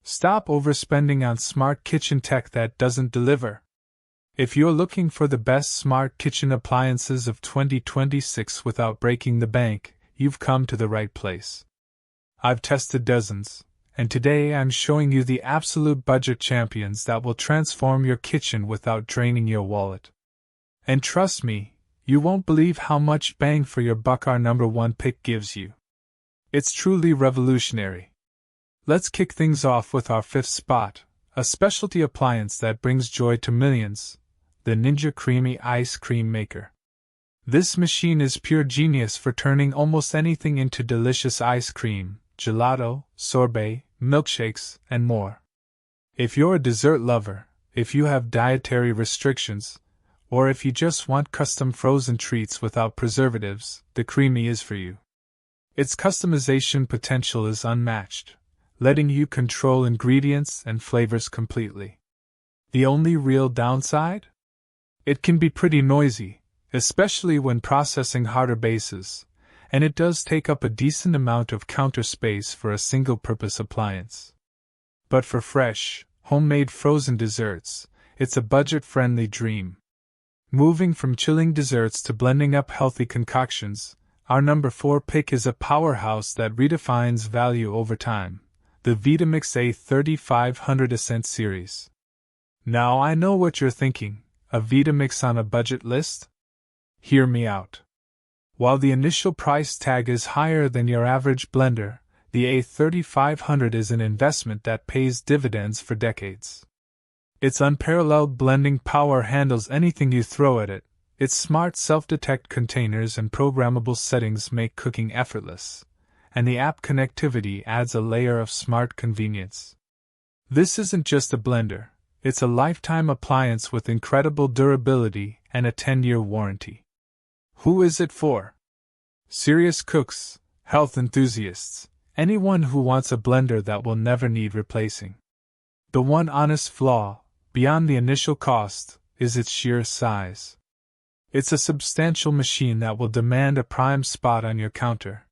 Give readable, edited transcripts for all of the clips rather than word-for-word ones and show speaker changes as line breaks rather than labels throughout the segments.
Stop overspending on smart kitchen tech that doesn't deliver. If you're looking for the best smart kitchen appliances of 2026 without breaking the bank, you've come to the right place. I've tested dozens, and today I'm showing you the absolute budget champions that will transform your kitchen without draining your wallet. And trust me, you won't believe how much bang for your buck our number one pick gives you. It's truly revolutionary. Let's kick things off with our fifth spot, a specialty appliance that brings joy to millions, the Ninja Creami Ice Cream Maker. This machine is pure genius for turning almost anything into delicious ice cream, gelato, sorbet, milkshakes, and more. If you're a dessert lover, if you have dietary restrictions, or if you just want custom frozen treats without preservatives, the Creami is for you. Its customization potential is unmatched, letting you control ingredients and flavors completely. The only real downside? It can be pretty noisy, especially when processing harder bases, and it does take up a decent amount of counter space for a single-purpose appliance. But for fresh, homemade frozen desserts, it's a budget-friendly dream. Moving from chilling desserts to blending up healthy concoctions, our number 4 pick is a powerhouse that redefines value over time, the Vitamix A3500 Ascent Series. Now I know what you're thinking, a Vitamix on a budget list? Hear me out. While the initial price tag is higher than your average blender, the A3500 is an investment that pays dividends for decades. Its unparalleled blending power handles anything you throw at it. Its smart self-detect containers and programmable settings make cooking effortless, and the app connectivity adds a layer of smart convenience. This isn't just a blender, it's a lifetime appliance with incredible durability and a 10-year warranty. Who is it for? Serious cooks, health enthusiasts, anyone who wants a blender that will never need replacing. The one honest flaw, beyond the initial cost, is its sheer size. It's a substantial machine that will demand a prime spot on your counter.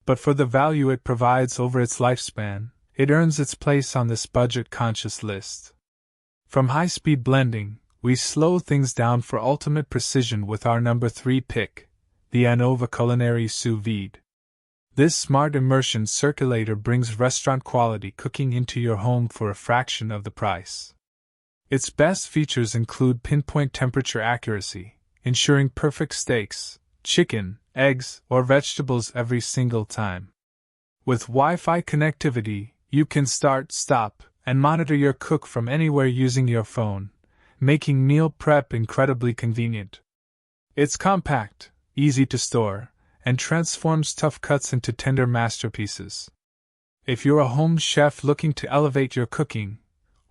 But for the value it provides over its lifespan, it earns its place on this budget-conscious list. From high-speed blending, we slow things down for ultimate precision with our number 3 pick, the Anova Culinary Sous Vide. This smart immersion circulator brings restaurant-quality cooking into your home for a fraction of the price. Its best features include pinpoint temperature accuracy, ensuring perfect steaks, chicken, eggs, or vegetables every single time. With Wi-Fi connectivity, you can start, stop, and monitor your cook from anywhere using your phone, making meal prep incredibly convenient. It's compact, easy to store, and transforms tough cuts into tender masterpieces. If you're a home chef looking to elevate your cooking,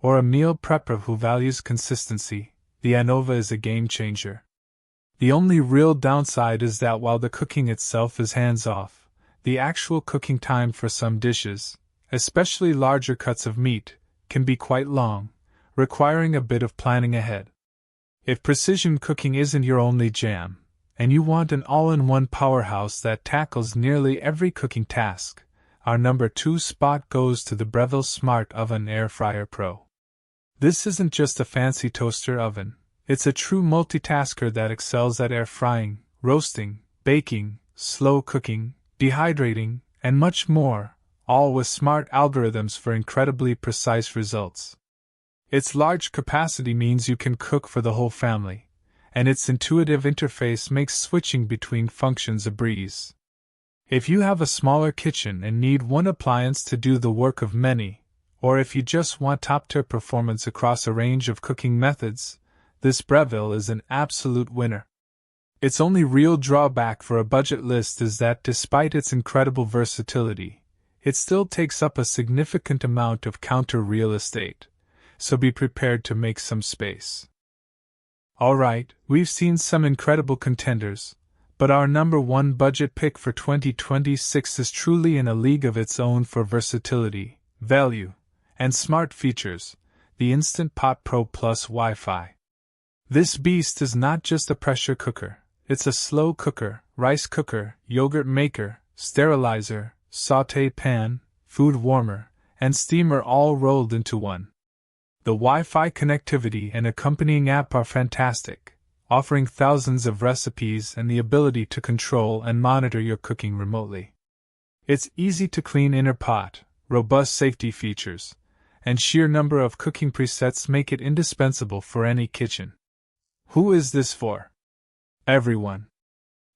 or a meal prepper who values consistency, the Anova is a game changer. The only real downside is that while the cooking itself is hands-off, the actual cooking time for some dishes, especially larger cuts of meat, can be quite long, requiring a bit of planning ahead. If precision cooking isn't your only jam, and you want an all-in-one powerhouse that tackles nearly every cooking task, our number 2 spot goes to the Breville Smart Oven Air Fryer Pro. This isn't just a fancy toaster oven, it's a true multitasker that excels at air frying, roasting, baking, slow cooking, dehydrating, and much more, all with smart algorithms for incredibly precise results. Its large capacity means you can cook for the whole family, and its intuitive interface makes switching between functions a breeze. If you have a smaller kitchen and need one appliance to do the work of many, or if you just want top-tier performance across a range of cooking methods, this Breville is an absolute winner. Its only real drawback for a budget list is that despite its incredible versatility, it still takes up a significant amount of counter real estate, so be prepared to make some space. Alright, we've seen some incredible contenders, but our number 1 budget pick for 2026 is truly in a league of its own for versatility, value, and smart features, the Instant Pot Pro Plus Wi-Fi. This beast is not just a pressure cooker, it's a slow cooker, rice cooker, yogurt maker, sterilizer, sauté pan, food warmer, and steamer all rolled into one. The Wi-Fi connectivity and accompanying app are fantastic, offering thousands of recipes and the ability to control and monitor your cooking remotely. Its easy to clean inner pot, robust safety features, and sheer number of cooking presets make it indispensable for any kitchen. Who is this for? Everyone.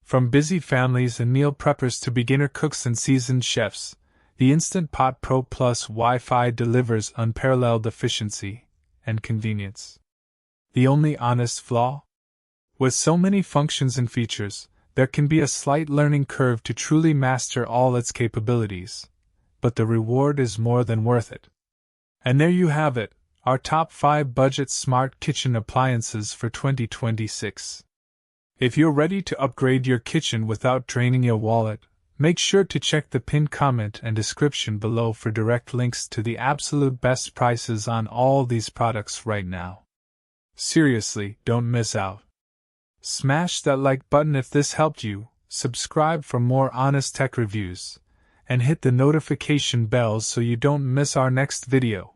From busy families and meal preppers to beginner cooks and seasoned chefs, the Instant Pot Pro Plus Wi-Fi delivers unparalleled efficiency and convenience. The only honest flaw? With so many functions and features, there can be a slight learning curve to truly master all its capabilities, but the reward is more than worth it. And there you have it, our top 5 budget smart kitchen appliances for 2026. If you're ready to upgrade your kitchen without draining your wallet, make sure to check the pinned comment and description below for direct links to the absolute best prices on all these products right now. Seriously, don't miss out. Smash that like button if this helped you, subscribe for more honest tech reviews, and hit the notification bell so you don't miss our next video.